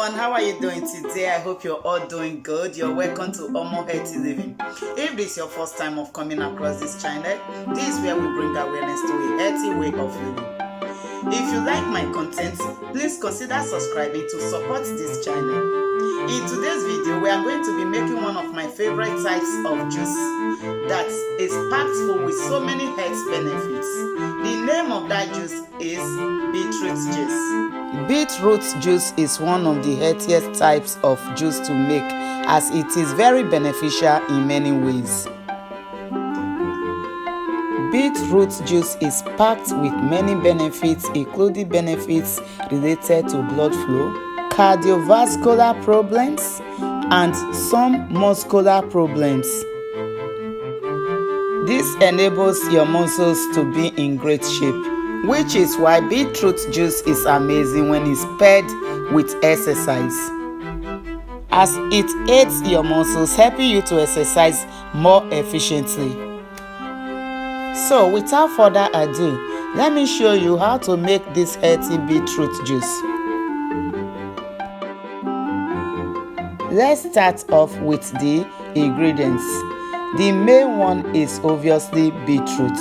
How are you doing today? I hope you're all doing good. You're welcome to Omo Healthy Living. If this is your first time of coming across this channel, this is where we bring awareness to a healthy way of living. If you like my content, please consider subscribing to support this channel. In today's video, we are going to be making one of my favorite types of juice that is packed full with so many health benefits. The name of that juice is beetroot juice. Beetroot juice is one of the healthiest types of juice to make, as it is very beneficial in many ways. Beetroot juice is packed with many benefits, including benefits related to blood flow, cardiovascular problems, and some muscular problems. This enables your muscles to be in great shape, which is why beetroot juice is amazing when it's paired with exercise, as it aids your muscles, helping you to exercise more efficiently. So without further ado, let me show you how to make this healthy beetroot juice. Let's start off with the ingredients. The main one is obviously beetroot,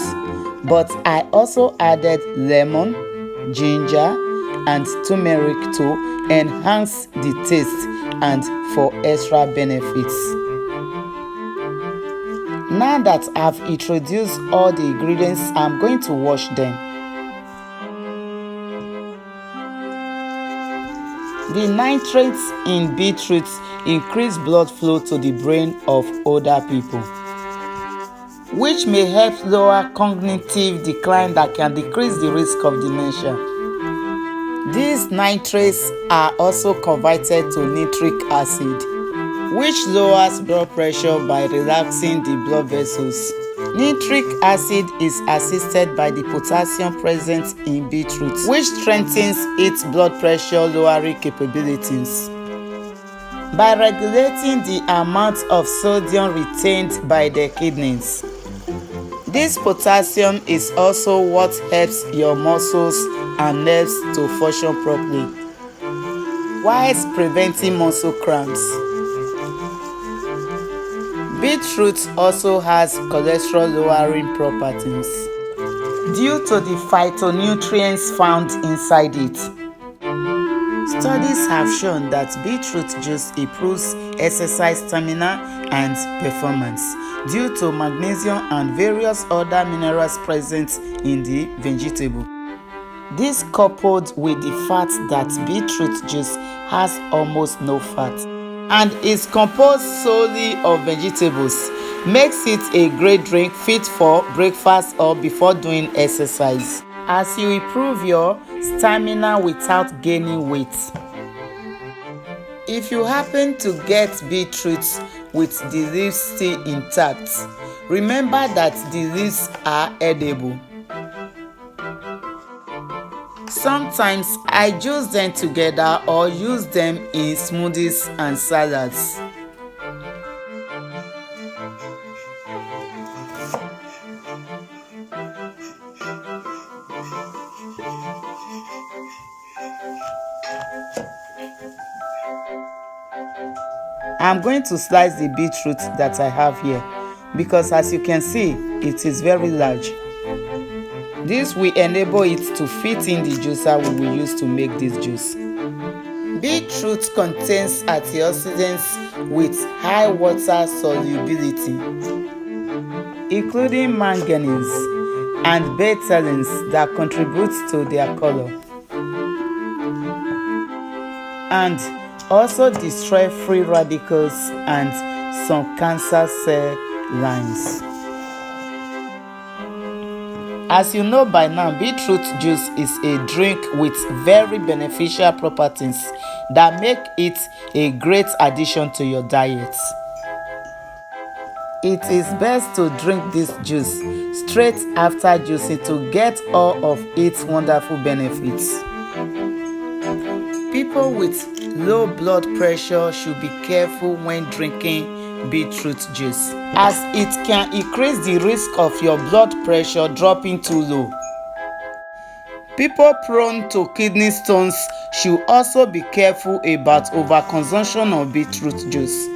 but I also added lemon, ginger, and turmeric to enhance the taste and for extra benefits. Now that I've introduced all the ingredients, I'm going to wash them. The nitrates in beetroot increase blood flow to the brain of older people, which may help lower cognitive decline that can decrease the risk of dementia. These nitrates are also converted to nitric acid, which lowers blood pressure by relaxing the blood vessels. Nitric acid is assisted by the potassium present in beetroot, which strengthens its blood pressure lowering capabilities by regulating the amount of sodium retained by the kidneys. This potassium is also what helps your muscles and nerves to function properly, whilst preventing muscle cramps. Beetroot also has cholesterol-lowering properties due to the phytonutrients found inside it. Studies have shown that beetroot juice improves exercise stamina and performance due to magnesium and various other minerals present in the vegetable. This, coupled with the fact that beetroot juice has almost no fat and is composed solely of vegetables, makes it a great drink fit for breakfast or before doing exercise, as you improve your stamina without gaining weight. If you happen to get beetroot with the leaves still intact, remember that the leaves are edible. Sometimes I juice them together or use them in smoothies and salads. I'm going to slice the beetroot that I have here because, as you can see, it is very large. This will enable it to fit in the juicer we will use to make this juice. Beetroot contains antioxidants with high water solubility. including manganese and betalains that contribute to their color, and also destroy free radicals and some cancer cell lines. As you know by now, beetroot juice is a drink with very beneficial properties that make it a great addition to your diet. It is best to drink this juice straight after juicing to get all of its wonderful benefits. People with low blood pressure should be careful when drinking beetroot juice, as it can increase the risk of your blood pressure dropping too low. People prone to kidney stones should also be careful about overconsumption of beetroot juice,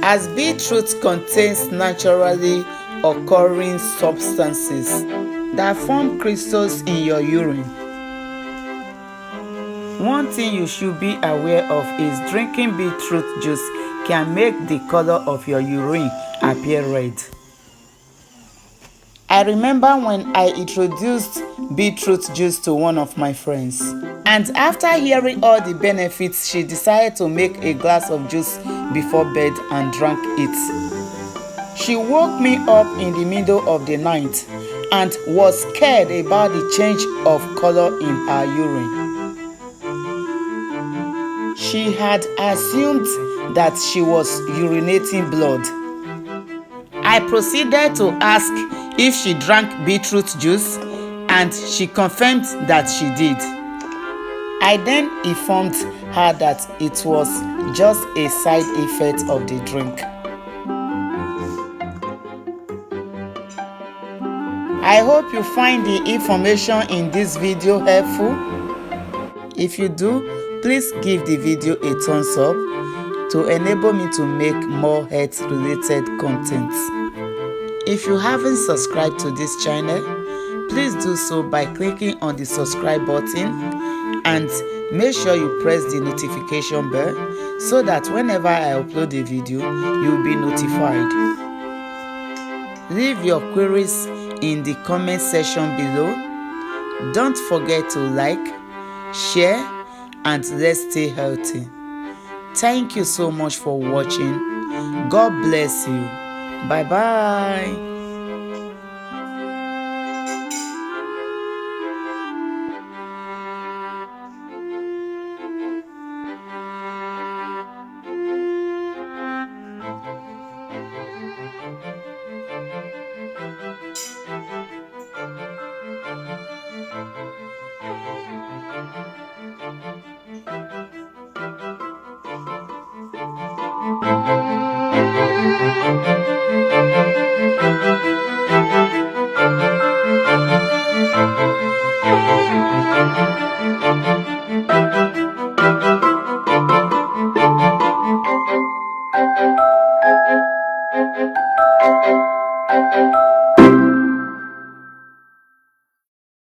as beetroot contains naturally occurring substances that form crystals in your urine. One thing you should be aware of is drinking beetroot juice can make the color of your urine appear red. I remember when I introduced beetroot juice to one of my friends, and after hearing all the benefits, she decided to make a glass of juice before bed and drank it. She woke me up in the middle of the night and was scared about the change of color in her urine. She had assumed that she was urinating blood. I proceeded to ask if she drank beetroot juice, and she confirmed that she did. I then informed her that it was just a side effect of the drink. I hope you find the information in this video helpful. If you do, please give the video a thumbs up to enable me to make more health-related content. If you haven't subscribed to this channel, please do so by clicking on the subscribe button and make sure you press the notification bell so that whenever I upload a video, you'll be notified. Leave your queries in the comment section below. Don't forget to like, share, and let's stay healthy. Thank you so much for watching. God bless you. Bye bye.